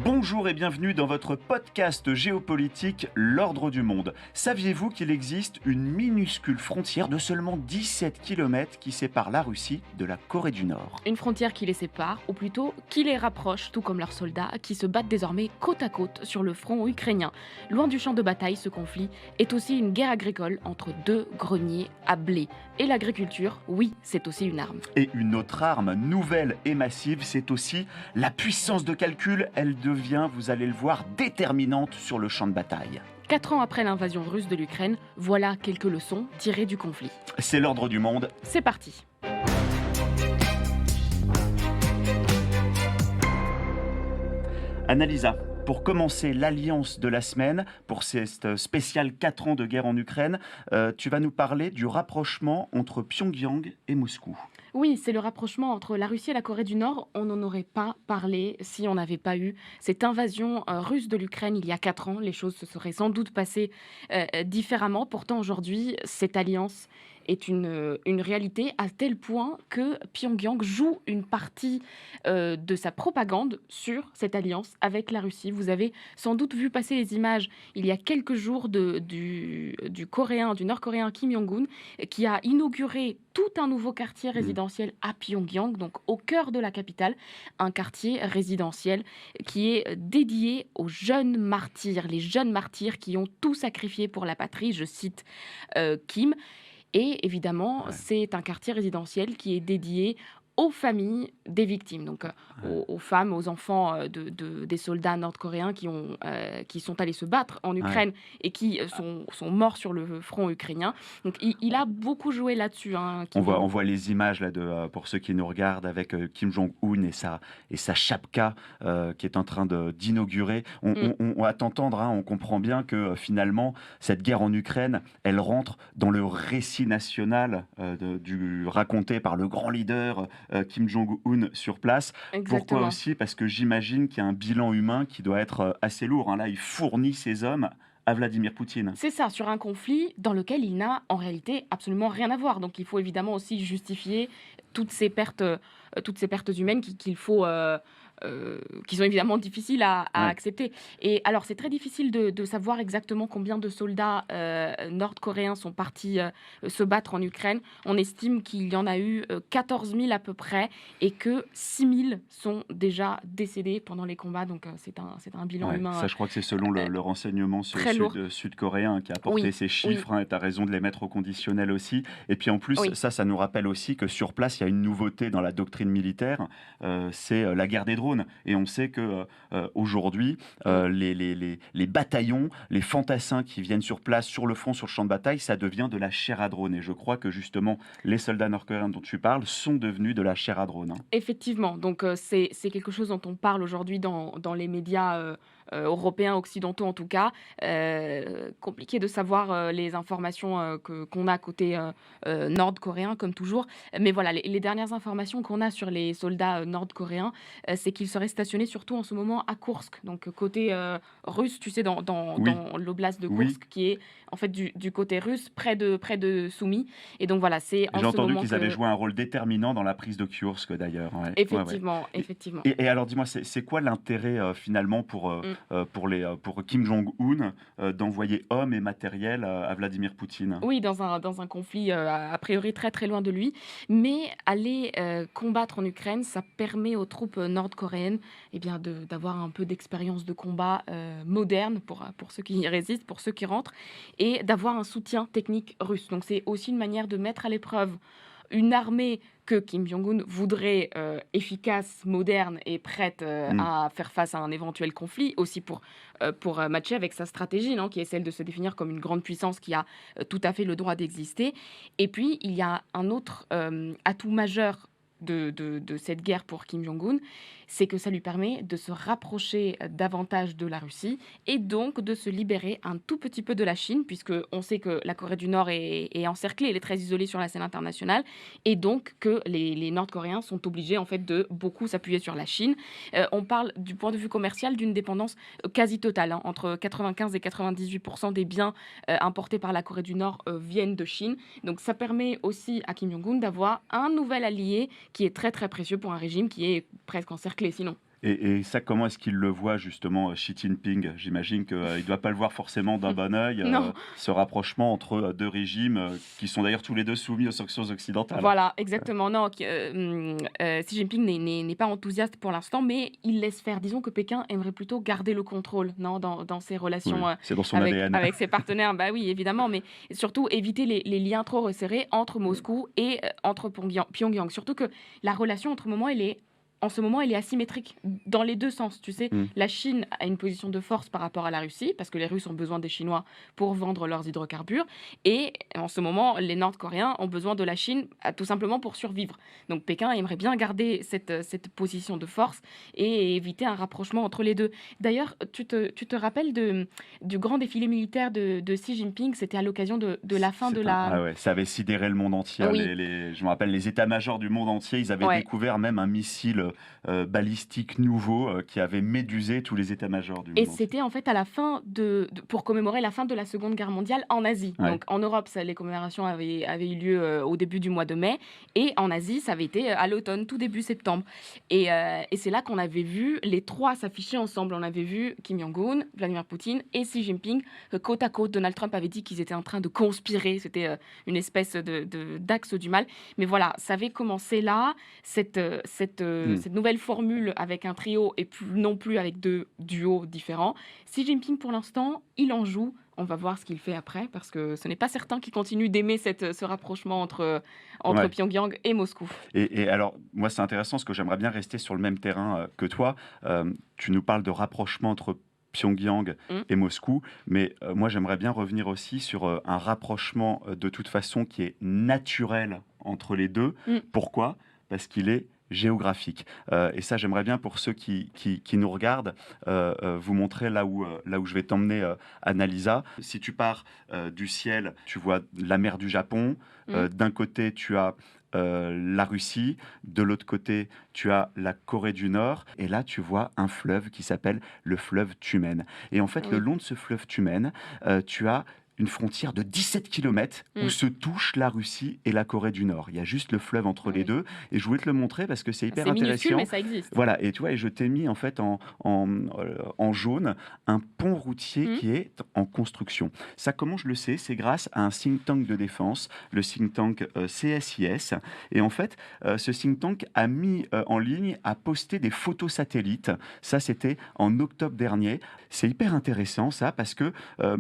Bonjour et bienvenue dans votre podcast géopolitique L'Ordre du Monde. Saviez-vous qu'il existe une minuscule frontière de seulement 17 km qui sépare la Russie de la Corée du Nord? Une frontière qui les sépare, ou plutôt qui les rapproche, tout comme leurs soldats, qui se battent désormais côte à côte sur le front ukrainien. Loin du champ de bataille, ce conflit est aussi une guerre agricole entre deux greniers à blé. Et l'agriculture, oui, c'est aussi une arme. Et une autre arme nouvelle et massive, c'est aussi la puissance de calcul. Elle devient, vous allez le voir, déterminante sur le champ de bataille. 4 ans après l'invasion russe de l'Ukraine, voilà quelques leçons tirées du conflit. C'est l'Ordre du Monde. C'est parti. Annalisa, pour commencer l'alliance de la semaine, pour cette spéciale 4 ans de guerre en Ukraine, tu vas nous parler du rapprochement entre Pyongyang et Moscou. Oui, c'est le rapprochement entre la Russie et la Corée du Nord. On n'en aurait pas parlé si on n'avait pas eu cette invasion russe de l'Ukraine il y a 4 ans. Les choses se seraient sans doute passées différemment. Pourtant, aujourd'hui, cette alliance est une réalité à tel point que Pyongyang joue une partie de sa propagande sur cette alliance avec la Russie. Vous avez sans doute vu passer les images il y a quelques jours du Nord-Coréen Kim Jong-un qui a inauguré tout un nouveau quartier résidentiel à Pyongyang, donc au cœur de la capitale, un quartier résidentiel qui est dédié aux jeunes martyrs, les jeunes martyrs qui ont tout sacrifié pour la patrie, je cite Kim. Et évidemment, c'est un quartier résidentiel qui est dédié aux familles des victimes, donc aux femmes, aux enfants des soldats nord-coréens qui sont allés se battre en Ukraine et qui sont morts sur le front ukrainien. Donc il a beaucoup joué là-dessus. On voit les images là pour ceux qui nous regardent avec Kim Jong-un et sa chapka qui est en train d'inaugurer. À t'entendre, on comprend bien que finalement cette guerre en Ukraine, elle rentre dans le récit national raconté par le grand leader Kim Jong-un sur place. Exactement. Pourquoi aussi? Parce que j'imagine qu'il y a un bilan humain qui doit être assez lourd. Là, il fournit ses hommes à Vladimir Poutine. C'est ça, sur un conflit dans lequel il n'a en réalité absolument rien à voir. Donc il faut évidemment aussi justifier toutes ces pertes humaines qui sont évidemment difficiles à accepter. Et alors, c'est très difficile de savoir exactement combien de soldats nord-coréens sont partis se battre en Ukraine. On estime qu'il y en a eu 14 000 à peu près et que 6 000 sont déjà décédés pendant les combats. Donc, c'est un bilan humain. Ça, je crois que c'est selon le renseignement sud-coréen qui a apporté ces chiffres. Et tu as raison de les mettre au conditionnel aussi. Et puis, en plus, ça nous rappelle aussi que sur place, il y a une nouveauté dans la doctrine militaire. C'est la guerre des drones. Et on sait qu'aujourd'hui, les bataillons, les fantassins qui viennent sur place, sur le front, sur le champ de bataille, ça devient de la chair à drone. Et je crois que justement, les soldats nord-coréens dont tu parles sont devenus de la chair à drone. Effectivement, donc c'est quelque chose dont on parle aujourd'hui dans les médias européens, occidentaux en tout cas. Compliqué de savoir les informations qu'on a côté nord-coréen, comme toujours. Mais voilà, les dernières informations qu'on a sur les soldats nord-coréens, c'est qu'ils seraient stationnés surtout en ce moment à Koursk. Donc côté russe, tu sais, dans l'oblast de Koursk, qui est en fait du côté russe, près de Soumy. Et donc voilà, c'est en ce moment. J'ai entendu qu'ils avaient joué un rôle déterminant dans la prise de Kursk d'ailleurs. Effectivement. Et alors dis-moi, c'est quoi l'intérêt finalement pour Kim Jong-un d'envoyer hommes et matériel à Vladimir Poutine? Oui, dans un conflit a priori très très loin de lui. Mais aller combattre en Ukraine, ça permet aux troupes nord-coréennes d'avoir un peu d'expérience de combat moderne pour ceux qui y résistent, pour ceux qui rentrent, et d'avoir un soutien technique russe. Donc c'est aussi une manière de mettre à l'épreuve une armée que Kim Jong-un voudrait efficace, moderne et prête à faire face à un éventuel conflit, aussi pour matcher avec sa stratégie, qui est celle de se définir comme une grande puissance qui a tout à fait le droit d'exister. Et puis, il y a un autre atout majeur de cette guerre pour Kim Jong-un, c'est que ça lui permet de se rapprocher davantage de la Russie et donc de se libérer un tout petit peu de la Chine, puisque on sait que la Corée du Nord est encerclée, elle est très isolée sur la scène internationale, et donc que les Nord-Coréens sont obligés en fait de beaucoup s'appuyer sur la Chine. On parle du point de vue commercial d'une dépendance quasi totale, entre 95 et 98% des biens importés par la Corée du Nord viennent de Chine. Donc ça permet aussi à Kim Jong-un d'avoir un nouvel allié qui est très très précieux pour un régime qui est presque encerclé sinon. Et ça, comment est-ce qu'il le voit justement, Xi Jinping? J'imagine qu'il ne doit pas le voir forcément d'un bon œil, Non. ce rapprochement entre, 2 régimes, qui sont d'ailleurs tous les 2 soumis aux sanctions occidentales. Voilà, exactement. Non, Xi Jinping n'est pas enthousiaste pour l'instant, mais il laisse faire. Disons que Pékin aimerait plutôt garder le contrôle, non, dans ses Oui, relations, c'est dans son avec ADN. ses partenaires. Bah, oui, évidemment, mais surtout éviter les liens trop resserrés entre Moscou et entre Pyongyang. Surtout que la relation en ce moment, elle est asymétrique dans les 2 sens, tu sais? Mmh. La Chine a une position de force par rapport à la Russie, parce que les Russes ont besoin des Chinois pour vendre leurs hydrocarbures et en ce moment, les Nord-Coréens ont besoin de la Chine, tout simplement pour survivre. Donc Pékin aimerait bien garder cette position de force et éviter un rapprochement entre les 2. D'ailleurs, tu te rappelles du grand défilé militaire de Xi Jinping? C'était à l'occasion de la fin de la Ah ouais, ça avait sidéré le monde entier, hein. oui, Je me rappelle, les états-majors du monde entier, ils avaient ouais. découvert même un missile, balistique nouveau, qui avait médusé tous les états-majors du Et monde entier. c'était en fait à la fin pour commémorer la fin de la Seconde Guerre mondiale en Asie. Ouais. Donc en Europe, les commémorations avaient eu lieu au début du mois de mai, et en Asie, ça avait été à l'automne, tout début septembre. Et c'est là qu'on avait vu les trois s'afficher ensemble. On avait vu Kim Jong-un, Vladimir Poutine et Xi Jinping côte à côte. Donald Trump avait dit qu'ils étaient en train de conspirer. C'était une espèce d'axe du mal. Mais voilà, ça avait commencé là, Mmh. cette nouvelle formule avec un trio et non plus avec 2 duos différents. Xi Jinping, pour l'instant, il en joue. On va voir ce qu'il fait après, parce que ce n'est pas certain qu'il continue d'aimer ce rapprochement entre Ouais. Pyongyang et Moscou. Et alors, moi, c'est intéressant parce que j'aimerais bien rester sur le même terrain, que toi. Tu nous parles de rapprochement entre Pyongyang Mm, et Moscou, mais moi, j'aimerais bien revenir aussi sur, un rapprochement, de toute façon qui est naturel entre les 2. mm. Pourquoi? Parce qu'il est géographique. Et ça, j'aimerais bien pour ceux qui nous regardent, vous montrer là où je vais t'emmener, Annalisa. Si tu pars, du ciel, tu vois la mer du Japon. Mm. D'un côté, tu as la Russie, de l'autre côté, tu as la Corée du Nord, et là, tu vois un fleuve qui s'appelle le fleuve Tumen. Et en fait, le Oui. long de ce fleuve Tumen, tu as une frontière de 17 kilomètres où Mm. se touchent la Russie et la Corée du Nord. Il y a juste le fleuve entre Ah les oui. deux, et je voulais te le montrer parce que c'est hyper C'est minuscule, mais intéressant. ça existe. Voilà, et tu vois, et je t'ai mis en fait en jaune un pont routier Mm. qui est en construction. Ça, comment je le sais? C'est grâce à un think tank de défense, le think tank CSIS. Et en fait, ce think tank a mis en ligne, a posté des photos satellites. Ça, c'était en octobre dernier. C'est hyper intéressant, ça, parce que euh,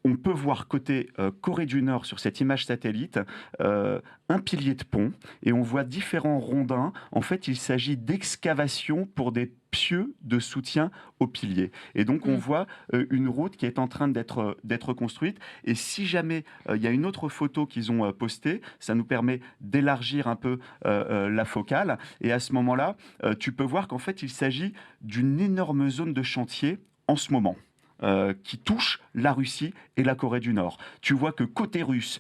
on peut voir côté Corée du Nord sur cette image satellite un pilier de pont, et on voit différents rondins. En fait, il s'agit d'excavations pour des pieux de soutien au pilier. Et donc, on Mm. voit une route qui est en train d'être construite. Et si jamais il y a une autre photo qu'ils ont postée, ça nous permet d'élargir un peu la focale. Et à ce moment-là, tu peux voir qu'en fait, il s'agit d'une énorme zone de chantier en ce moment. Qui touche la Russie et la Corée du Nord. Tu vois que côté russe,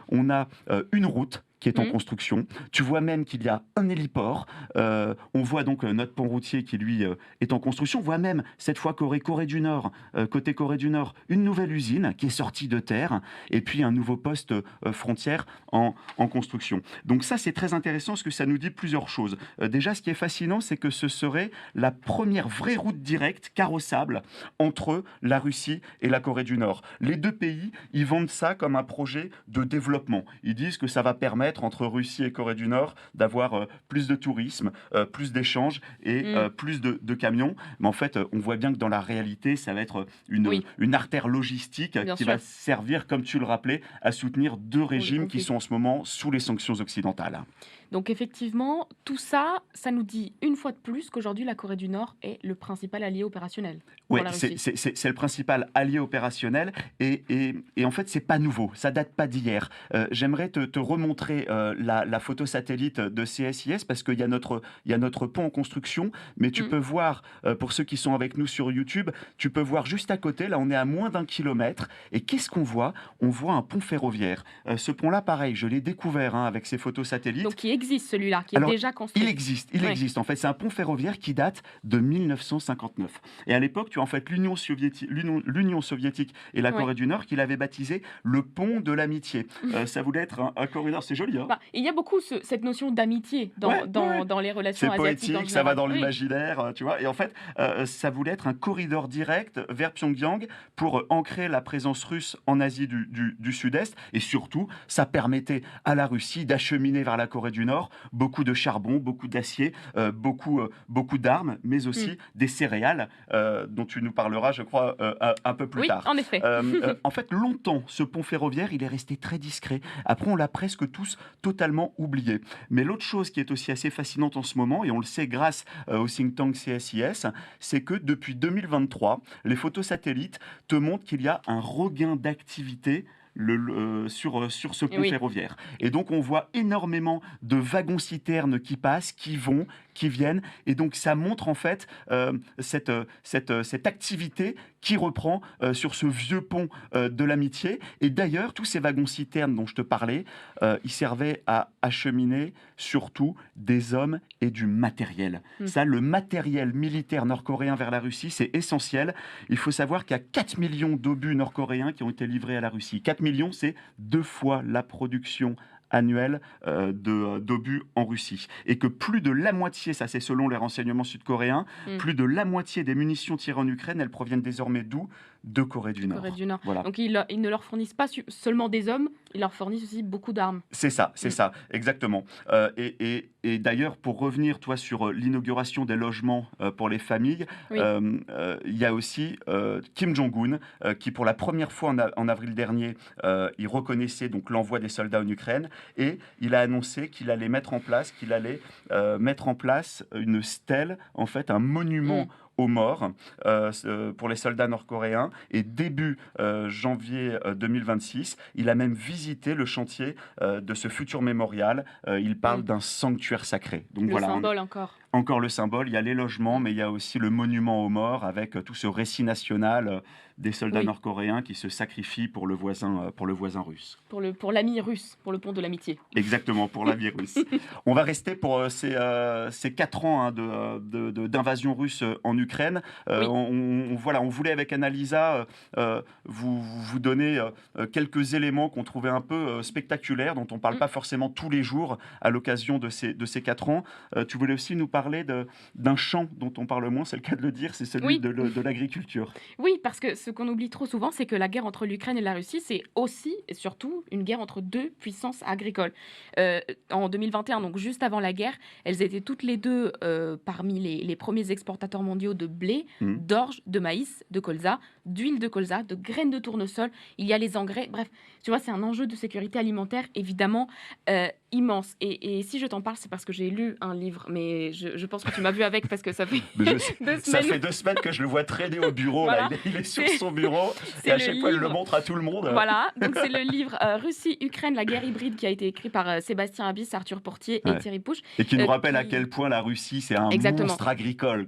on a une route qui est en Mm. construction. Tu vois même qu'il y a un héliport. On voit donc notre pont routier qui, lui, est en construction. On voit même, cette fois, Corée du Nord, côté Corée du Nord, une nouvelle usine qui est sortie de terre, et puis un nouveau poste frontière en construction. Donc ça, c'est très intéressant parce que ça nous dit plusieurs choses. Déjà, ce qui est fascinant, c'est que ce serait la première vraie route directe, carrossable, entre la Russie et la Corée du Nord. Les deux pays, ils vendent ça comme un projet de développement. Ils disent que ça va permettre entre Russie et Corée du Nord d'avoir plus de tourisme, plus d'échanges et Mm. plus de camions. Mais en fait, on voit bien que dans la réalité, ça va être Oui, une artère logistique bien qui sûr. va servir, comme tu le rappelais, à soutenir deux Pour le régimes qui conflit. sont en ce moment sous les sanctions occidentales. Donc effectivement, tout ça, ça nous dit une fois de plus qu'aujourd'hui, la Corée du Nord est le principal allié opérationnel Oui, pour la Russie. c'est le principal allié opérationnel, et en fait, c'est pas nouveau, ça date pas d'hier. J'aimerais te remontrer la photo satellite de CSIS parce qu'il y a notre pont en construction, mais tu Mm. peux voir, pour ceux qui sont avec nous sur YouTube, tu peux voir juste à côté, là on est à moins d'1 kilomètre, et qu'est-ce qu'on voit? On voit un pont ferroviaire. Ce pont-là, pareil, je l'ai découvert avec ces photos Donc satellites. qui existe celui-là, qui est Alors, déjà construit. il Oui. existe. En fait, c'est un pont ferroviaire qui date de 1959. Et à l'époque, tu as en fait l'Union soviétique et la Oui. Corée du Nord qui l'avaient baptisé le pont de l'amitié. Ça voulait être un corridor, c'est joli, hein? Bah, il y a beaucoup cette notion d'amitié Ouais, ouais, ouais. dans les relations C'est asiatiques en poétique, ça va général. dans Oui, l'imaginaire, tu vois. Et en fait, ça voulait être un corridor direct vers Pyongyang pour ancrer la présence russe en Asie du Sud-Est. Et surtout, ça permettait à la Russie d'acheminer vers la Corée du Nord beaucoup de charbon, beaucoup d'acier, beaucoup d'armes, mais mm. aussi des céréales, dont tu nous parleras, je crois, un peu plus Oui, tard. en effet. En fait, longtemps, ce pont ferroviaire, il est resté très discret. Après, on l'a presque tous totalement oublié. Mais l'autre chose qui est aussi assez fascinante en ce moment, et on le sait grâce au think tank CSIS, c'est que depuis 2023, les photos satellites te montrent qu'il y a un regain d'activité sur ce pont Oui. ferroviaire. Et donc, on voit énormément de wagons-citernes qui passent, qui vont, qui viennent. Et donc, ça montre en fait cette activité qui reprend sur ce vieux pont de l'amitié. Et d'ailleurs, tous ces wagons-citernes dont je te parlais, ils servaient à acheminer surtout des hommes et du matériel. Ça, le matériel militaire nord-coréen vers la Russie, c'est essentiel. Il faut savoir qu'il y a 4 millions d'obus nord-coréens qui ont été livrés à la Russie. 4 millions, c'est 2 fois la production annuelle d'obus en Russie. Et que plus de la moitié, ça c'est selon les renseignements sud-coréens, plus de la moitié des munitions tirées en Ukraine, elles proviennent désormais d'où? De Corée du Nord. Corée du Nord. Voilà. Donc ils ne leur fournissent pas seulement des hommes, ils leur fournissent aussi beaucoup d'armes. C'est ça, exactement. Et d'ailleurs, pour revenir, toi, sur l'inauguration des logements pour les familles, Oui. il y a aussi Kim Jong-un qui, pour la première fois en avril dernier, il reconnaissait donc l'envoi des soldats en Ukraine et il a annoncé qu'il allait mettre en place une stèle, en fait, un monument aux morts pour les soldats nord-coréens. Et début janvier 2026, il a même visité le chantier de ce futur mémorial. Il parle d'un sanctuaire sacré. Donc Le voilà, symbole encore le symbole. Il y a les logements, mais il y a aussi le monument aux morts avec tout ce récit national des soldats nord-coréens qui se sacrifient pour le voisin russe. Pour l'ami russe, pour le pont de l'amitié. Exactement, pour l'ami russe. On va rester pour ces 4 ans d'invasion russe en Ukraine. On voulait avec Annalisa vous donner quelques éléments qu'on trouvait un peu spectaculaires, dont on ne parle pas forcément tous les jours à l'occasion de ces 4 ans. Tu voulais aussi nous parler d'un champ dont on parle moins, c'est le cas de le dire, c'est celui de l'agriculture. Oui, parce que ce qu'on oublie trop souvent, c'est que la guerre entre l'Ukraine et la Russie, c'est aussi et surtout une guerre entre deux puissances agricoles. En 2021, donc juste avant la guerre, elles étaient toutes les deux parmi les premiers exportateurs mondiaux de blé, d'orge, de maïs, de colza, d'huile de colza, de graines de tournesol. Il y a les engrais. Bref, tu vois, c'est un enjeu de sécurité alimentaire évidemment immense. Et si je t'en parle, c'est parce que j'ai lu un livre, mais je pense que tu m'as vu avec parce que ça fait 2 semaines. Ça fait 2 semaines que je le vois traîner au bureau. Voilà. Là. Il est sur son bureau et à chaque fois, il le montre à tout le monde. Voilà, donc c'est le livre Russie-Ukraine, la guerre hybride qui a été écrit par Sébastien Abyss, Arthur Portier et Thierry Pouch. Et qui nous rappelle à quel point la Russie, c'est un monstre agricole.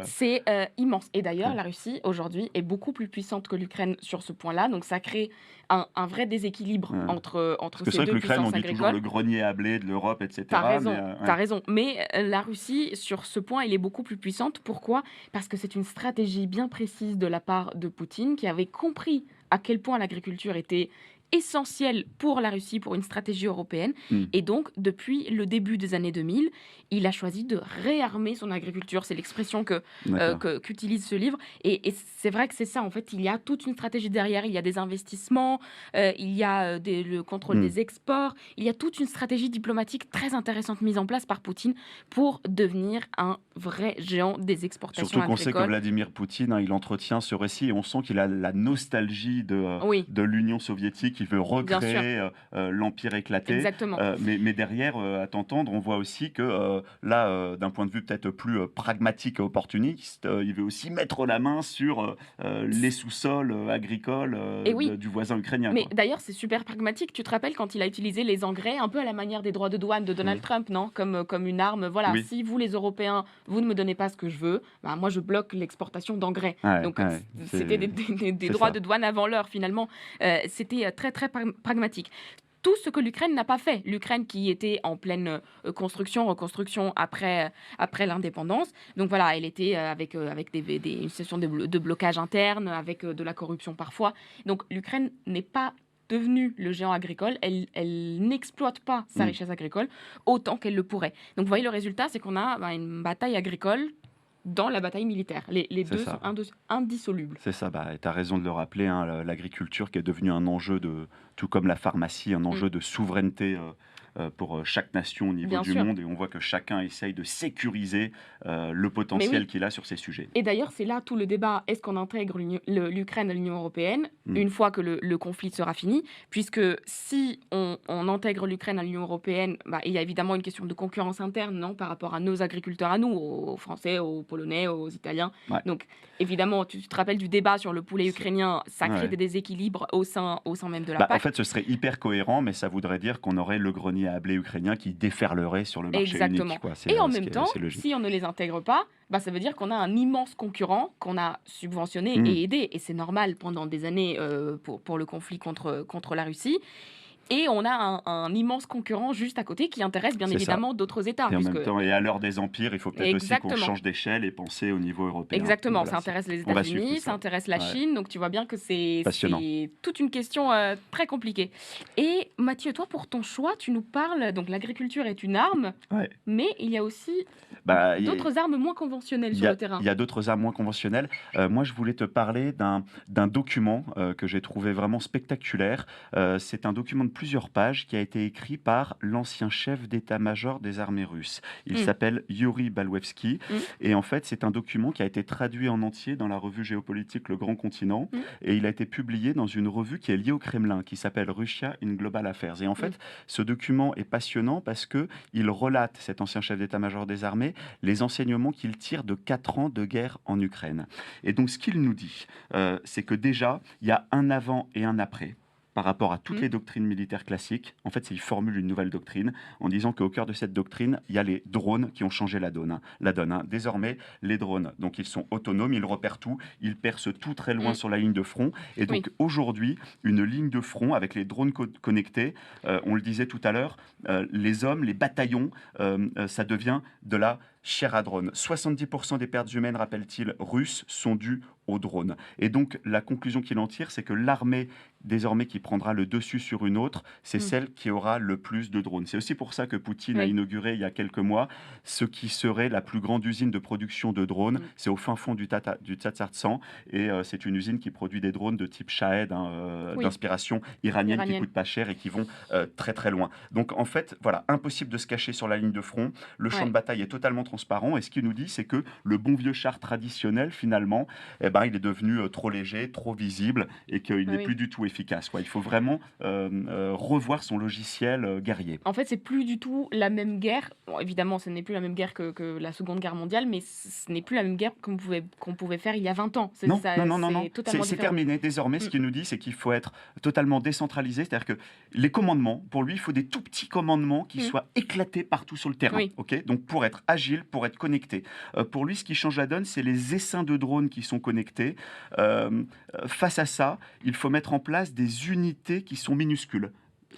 C'est immense. Et d'ailleurs, la Russie, aujourd'hui, est beaucoup plus puissante que l'Ukraine sur ce point-là. Donc ça crée un vrai déséquilibre entre ces deux puissances agricoles. On dit toujours le grenier à blé de l'Europe, etc. T'as raison. Mais la Russie, sur ce point, elle est beaucoup plus puissante. Pourquoi ? Parce que c'est une stratégie bien précise de la part de Poutine, qui avait compris à quel point l'agriculture était essentielle pour la Russie, pour une stratégie européenne. Et donc, depuis le début des années 2000, il a choisi de réarmer son agriculture. C'est l'expression qu'utilise ce livre. Et c'est vrai que c'est ça. En fait, il y a toute une stratégie derrière. Il y a des investissements, il y a le contrôle des exports. Il y a toute une stratégie diplomatique très intéressante mise en place par Poutine pour devenir un vrai géant des exportations agricoles. Surtout qu'on agricoles. sait que Vladimir Poutine, il entretient ce récit et on sent qu'il a la nostalgie de l'Union soviétique. Il veut recréer l'empire éclaté. Exactement. Mais derrière, à t'entendre, on voit aussi que d'un point de vue peut-être plus pragmatique et opportuniste, il veut aussi mettre la main sur les sous-sols agricoles du voisin ukrainien. Mais d'ailleurs, c'est super pragmatique. Tu te rappelles quand il a utilisé les engrais, un peu à la manière des droits de douane de Donald Trump, non ? Comme une arme. Voilà, si vous, les Européens, vous ne me donnez pas ce que je veux, bah, moi, je bloque l'exportation d'engrais. Donc, c'était des droits de douane avant l'heure, finalement. C'était très, très pragmatique. tout ce que l'Ukraine n'a pas fait. L'Ukraine qui était en pleine reconstruction après l'indépendance. Donc voilà, elle était avec une situation de blocage interne, avec de la corruption parfois. Donc l'Ukraine n'est pas devenue le géant agricole, elle n'exploite pas sa Mm. richesse agricole autant qu'elle le pourrait. Donc vous voyez, le résultat, c'est qu'on a une bataille agricole dans la bataille militaire. Les C'est deux sont ça. indissolubles. C'est ça, bah, tu as raison de le rappeler, hein, l'agriculture qui est devenue un enjeu tout comme la pharmacie, un Mm. enjeu de souveraineté pour chaque nation au niveau Bien du sûr. monde, et on voit que chacun essaye de sécuriser le Mais potentiel oui. qu'il a sur ces sujets. Et d'ailleurs, c'est là tout le débat. Est-ce qu'on intègre l'Ukraine à l'Union européenne Mm. une fois que le conflit sera fini? Puisque si on intègre l'Ukraine à l'Union européenne, il y a évidemment une question de concurrence interne, non, par rapport à nos agriculteurs à nous, aux Français, aux Polonais, aux Italiens. Ouais. Donc, évidemment, tu te rappelles du débat sur le poulet C'est- ukrainien, ça crée ouais. des déséquilibres au sein même de la En PAC. fait, ce serait hyper cohérent, mais ça voudrait dire qu'on aurait le grenier à blé ukrainien qui déferlerait sur le marché Exactement. unique, quoi. Et en Ce même qui est temps, assez logique. si on ne les intègre pas, ça veut dire qu'on a un immense concurrent qu'on a subventionné Mm. et aidé. Et c'est normal pendant des années pour le conflit contre la Russie. Et on a un immense concurrent juste à côté qui intéresse bien C'est ça. évidemment d'autres États. Et en puisque... même temps, et à l'heure des empires, il faut peut-être aussi qu'on Exactement. change d'échelle et penser au niveau européen. Exactement, Voilà, ça intéresse les on va suivre États-Unis, tout ça ça. intéresse la Ouais. Chine, donc tu vois bien que c'est Passionnant. toute une question très compliquée. Et Mathieu, toi, pour ton choix, tu nous parles, donc l'agriculture est une arme, Ouais. mais il y a aussi Bah, il y a- d'autres armes moins conventionnelles Il sur y a, le terrain. il y a d'autres armes moins conventionnelles. Moi, je voulais te parler d'un document que j'ai trouvé vraiment spectaculaire. C'est un document de plusieurs pages qui a été écrit par l'ancien chef d'état-major des armées russes. Il s'appelle Yuri Balwevski. Et en fait, c'est un document qui a été traduit en entier dans la revue géopolitique Le Grand Continent. Et il a été publié dans une revue qui est liée au Kremlin, qui s'appelle Russia in Global Affairs. Et en fait, ce document est passionnant parce qu'il relate, cet ancien chef d'état-major des armées, les enseignements qu'il tire de 4 ans de guerre en Ukraine. Et donc, ce qu'il nous dit, c'est que déjà, il y a un avant et un après par rapport à toutes les doctrines militaires classiques. En fait, il formule une nouvelle doctrine en disant qu'au cœur de cette doctrine, il y a les drones qui ont changé la donne. Désormais, les drones, donc ils sont autonomes, ils repèrent tout, ils percent tout très loin sur la ligne de front. Et donc aujourd'hui, une ligne de front avec les drones connectés, on le disait tout à l'heure, les hommes, les bataillons, ça devient de la chair à drone. 70% des pertes humaines, rappelle-t-il, russes, sont dues aux drones. Et donc, la conclusion qu'il en tire, c'est que l'armée, désormais, qui prendra le dessus sur une autre, c'est celle qui aura le plus de drones. C'est aussi pour ça que Poutine a inauguré, il y a quelques mois, ce qui serait la plus grande usine de production de drones. C'est au fin fond du Tatarstan, et c'est une usine qui produit des drones de type Shahed, d'inspiration iranienne, qui coûtent pas cher et qui vont très très loin. Donc, en fait, voilà, impossible de se cacher sur la ligne de front. Le champ de bataille est totalement transparent, et ce qu'il nous dit, c'est que le bon vieux char traditionnel, finalement, il est devenu trop léger, trop visible, et qu'il n'est plus du tout efficace, quoi. Il faut vraiment revoir son logiciel guerrier. En fait, c'est plus du tout la même guerre. Bon, évidemment, ce n'est plus la même guerre que la Seconde Guerre mondiale, mais ce n'est plus la même guerre qu'on pouvait faire il y a 20 ans. Non, totalement c'est différent. terminé. Désormais, ce qu'il nous dit, c'est qu'il faut être totalement décentralisé, c'est-à-dire que les commandements, pour lui, il faut des tout petits commandements qui soient éclatés partout sur le terrain. Okay, donc, pour être agile, pour être connecté. Pour lui, ce qui change la donne, c'est les essaims de drones qui sont connectés. Face à ça, il faut mettre en place des unités qui sont minuscules.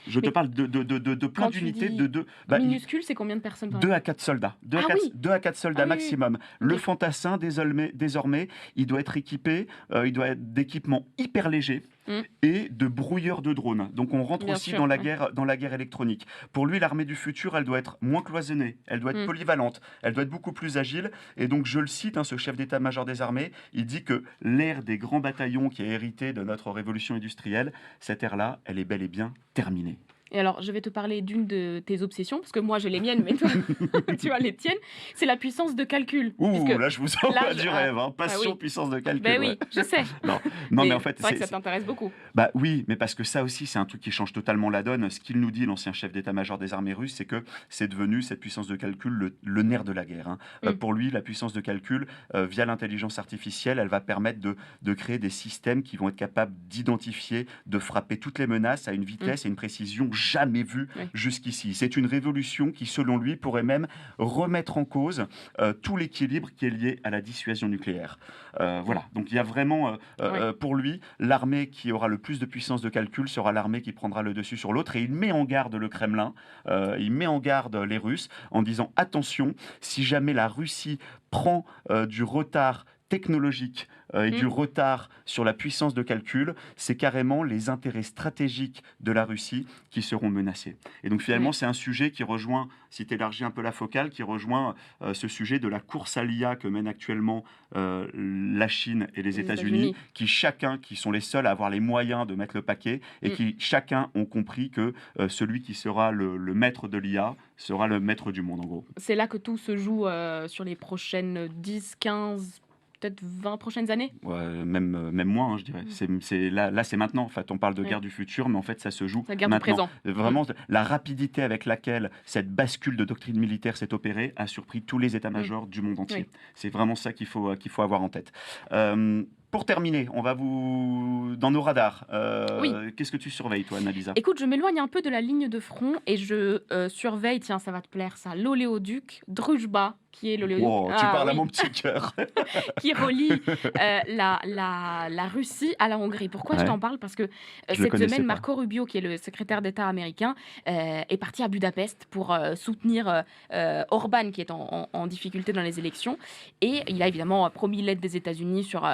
Je te parle de plein d'unités. Minuscule, c'est combien de personnes 2 à 4 soldats. 2 à 4 soldats maximum. Le fantassin, désormais, il doit être équipé, il doit être d'équipements hyper légers et de brouilleurs de drones. Donc on rentre aussi dans la guerre électronique. Pour lui, l'armée du futur, elle doit être moins cloisonnée, elle doit être polyvalente, elle doit être beaucoup plus agile. Et donc je le cite, ce chef d'état-major des armées, il dit que l'ère des grands bataillons qui est héritée de notre révolution industrielle, cette ère-là, elle est bel et bien terminée. Et alors, je vais te parler d'une de tes obsessions, parce que moi, j'ai les miennes, mais toi, tu as les tiennes. C'est la puissance de calcul. Là, je vous envoie du rêve. Passion, puissance de calcul. Oui, je sais. Non, mais en fait, c'est vrai que ça t'intéresse beaucoup. Oui, mais parce que ça aussi, c'est un truc qui change totalement la donne. Ce qu'il nous dit, l'ancien chef d'état-major des armées russes, c'est que c'est devenu, cette puissance de calcul, le nerf de la guerre. Pour lui, la puissance de calcul, via l'intelligence artificielle, elle va permettre de créer des systèmes qui vont être capables d'identifier, de frapper toutes les menaces à une vitesse et une précision jamais vu Oui. jusqu'ici. C'est une révolution qui, selon lui, pourrait même remettre en cause tout l'équilibre qui est lié à la dissuasion nucléaire. Voilà, donc il y a vraiment, Oui. pour lui, l'armée qui aura le plus de puissance de calcul sera l'armée qui prendra le dessus sur l'autre, et il met en garde le Kremlin, il met en garde les Russes en disant attention, si jamais la Russie prend du retard technologique et du retard sur la puissance de calcul, c'est carrément les intérêts stratégiques de la Russie qui seront menacés. Et donc finalement, Oui. c'est un sujet qui rejoint, si tu élargis un peu la focale, qui rejoint ce sujet de la course à l'IA que mène actuellement la Chine et les Les États-Unis, États-Unis. qui sont les seuls à avoir les moyens de mettre le paquet, et Mm. qui chacun ont compris que celui qui sera le maître de l'IA sera le maître du monde, en gros. C'est là que tout se joue sur les prochaines 10, 15, peut-être 20 prochaines années. Ouais, même moins, hein, je dirais. Là, c'est maintenant. En fait, on parle de Oui. guerre du futur, mais en fait, ça se joue La guerre du maintenant. présent. Vraiment, la rapidité avec laquelle cette bascule de doctrine militaire s'est opérée a surpris tous les états-majors du monde entier. Oui. C'est vraiment ça qu'il faut avoir en tête. Pour terminer, on va dans nos radars. Oui. Qu'est-ce que tu surveilles, toi, Annalisa? Écoute, je m'éloigne un peu de la ligne de front et je surveille, tiens, ça va te plaire ça, l'oléoduc Druzhba, qui est l'oléoduc. Wow, tu Ah parles à oui, mon petit cœur. qui relie la Russie à la Hongrie. Pourquoi je Ouais, t'en parle? Parce que je le cette connaissais semaine, pas. Marco Rubio, qui est le secrétaire d'État américain, est parti à Budapest pour soutenir Orban, qui est en difficulté dans les élections. Et il a évidemment promis l'aide des États-Unis sur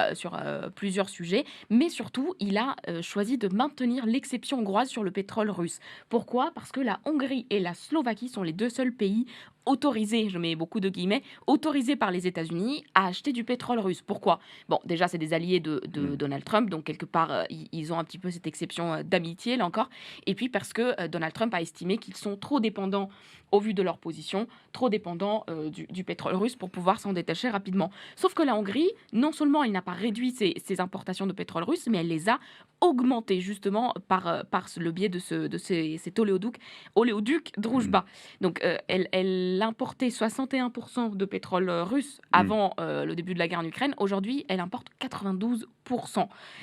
plusieurs sujets, mais surtout, il a choisi de maintenir l'exception hongroise sur le pétrole russe. Pourquoi? Parce que la Hongrie et la Slovaquie sont les deux seuls pays autorisés, je mets beaucoup de guillemets, autorisés par les États-Unis à acheter du pétrole russe. Pourquoi? Bon, déjà, c'est des alliés de Donald Trump, donc quelque part, ils ont un petit peu cette exception d'amitié, là encore. Et puis parce que Donald Trump a estimé qu'ils sont trop dépendants, au vu de leur position, trop dépendants du pétrole russe pour pouvoir s'en détacher rapidement. Sauf que la Hongrie, non seulement elle n'a pas réduit ses importations de pétrole russe, mais elle les a augmentées justement par le biais de cet oléoduc Druzhba. Donc elle importait 61% de pétrole russe avant le début de la guerre en Ukraine. Aujourd'hui, elle importe 92%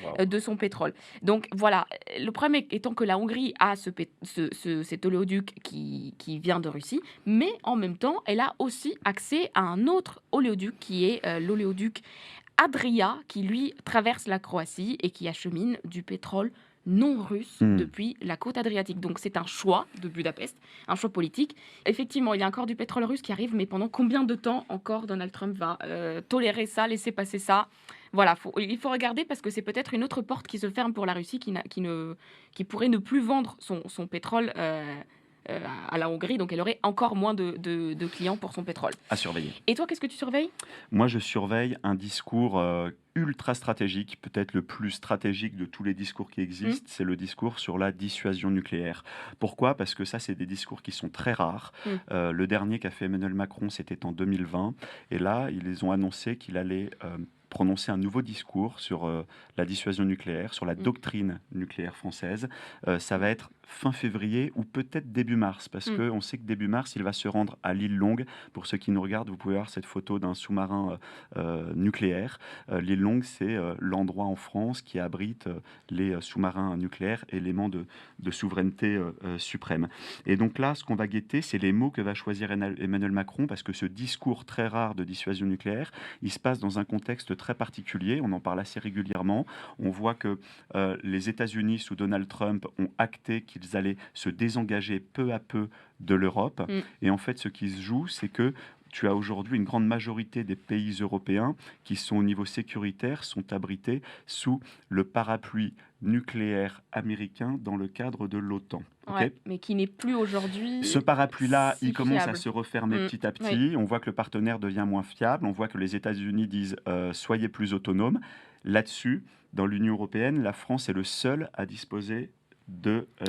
Wow. de son pétrole. Donc voilà, le problème étant que la Hongrie a cet oléoduc qui vient de Russie, mais en même temps, elle a aussi accès à un autre oléoduc qui est l'oléoduc Adria, qui lui traverse la Croatie et qui achemine du pétrole non russe depuis la côte adriatique. Donc c'est un choix de Budapest, un choix politique. Effectivement, il y a encore du pétrole russe qui arrive, mais pendant combien de temps encore Donald Trump va tolérer ça, laisser passer ça? Voilà, il faut regarder parce que c'est peut-être une autre porte qui se ferme pour la Russie qui pourrait ne plus vendre son pétrole à la Hongrie, donc elle aurait encore moins de clients pour son pétrole. À surveiller. Et toi, qu'est-ce que tu surveilles? Moi, je surveille un discours ultra stratégique, peut-être le plus stratégique de tous les discours qui existent, c'est le discours sur la dissuasion nucléaire. Pourquoi? Parce que ça, c'est des discours qui sont très rares. Le dernier qu'a fait Emmanuel Macron, c'était en 2020. Et là, ils ont annoncé qu'il allait prononcer un nouveau discours sur la dissuasion nucléaire, sur la doctrine nucléaire française. Ça va être fin février ou peut-être début mars, parce qu'on sait que début mars, il va se rendre à l'île Longue. Pour ceux qui nous regardent, vous pouvez voir cette photo d'un sous-marin nucléaire. L'île Longue, c'est l'endroit en France qui abrite les sous-marins nucléaires, éléments de souveraineté suprême. Et donc là, ce qu'on va guetter, c'est les mots que va choisir Emmanuel Macron, parce que ce discours très rare de dissuasion nucléaire, il se passe dans un contexte très particulier. On en parle assez régulièrement. On voit que les États-Unis, sous Donald Trump, ont acté qu'ils allaient se désengager peu à peu de l'Europe. Et en fait, ce qui se joue, c'est que tu as aujourd'hui une grande majorité des pays européens qui sont au niveau sécuritaire, sont abrités sous le parapluie nucléaire américain dans le cadre de l'OTAN. Ouais, mais qui n'est plus aujourd'hui Ce parapluie-là, si il commence fiable. à se refermer petit à Oui. petit. On voit que le partenaire devient moins fiable. On voit que les États-Unis disent soyez plus autonomes. Là-dessus, dans l'Union européenne, la France est le seul à disposer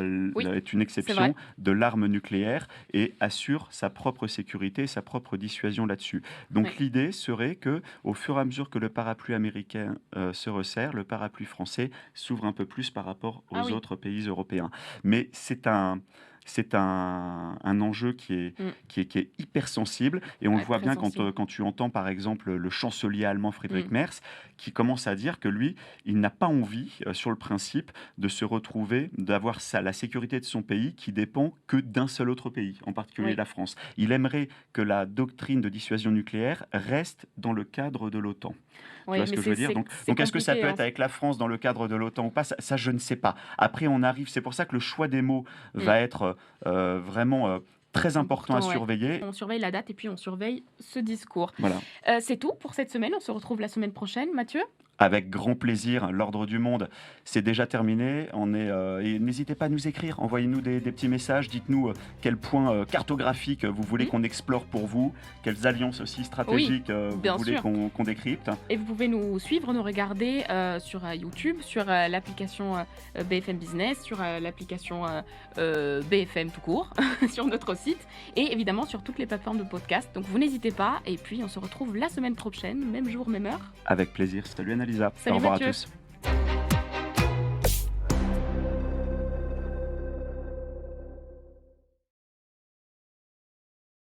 est une exception de l'arme nucléaire et assure sa propre sécurité, sa propre dissuasion là-dessus. Donc l'idée serait que, au fur et à mesure que le parapluie américain se resserre, le parapluie français s'ouvre un peu plus par rapport aux autres pays européens. Mais c'est un c'est un enjeu Mmh. qui est hyper sensible et on le Ouais, voit très bien sensible. quand tu entends par exemple le chancelier allemand Friedrich Mmh. Merz qui commence à dire que lui, il n'a pas envie, sur le principe, de se retrouver, d'avoir la sécurité de son pays qui dépend que d'un seul autre pays, en particulier Oui. la France. Il aimerait que la doctrine de dissuasion nucléaire reste dans le cadre de l'OTAN. Tu Oui, vois ce mais que je veux dire? c'est Donc est-ce que ça compliqué, peut hein. être avec la France dans le cadre de l'OTAN ou pas? Ça, je ne sais pas. Après, on arrive, c'est pour ça que le choix des mots Mmh. va être vraiment très important à Important, ouais. surveiller. On surveille la date et puis on surveille ce discours. Voilà. C'est tout pour cette semaine. On se retrouve la semaine prochaine, Mathieu. Avec grand plaisir, l'ordre du monde, c'est déjà terminé. Et n'hésitez pas à nous écrire, envoyez-nous des petits messages, dites-nous quels points cartographiques vous voulez Mmh. qu'on explore pour vous, quelles alliances aussi Oui, stratégiques vous bien voulez sûr. qu'on décrypte. Et vous pouvez nous suivre, nous regarder sur YouTube, sur l'application BFM Business, sur l'application BFM tout court, sur notre site et évidemment sur toutes les plateformes de podcast. Donc vous n'hésitez pas et puis on se retrouve la semaine prochaine, même jour, même heure. Avec plaisir. Salut Annalisa. Au Salut revoir à Mathieu. tous.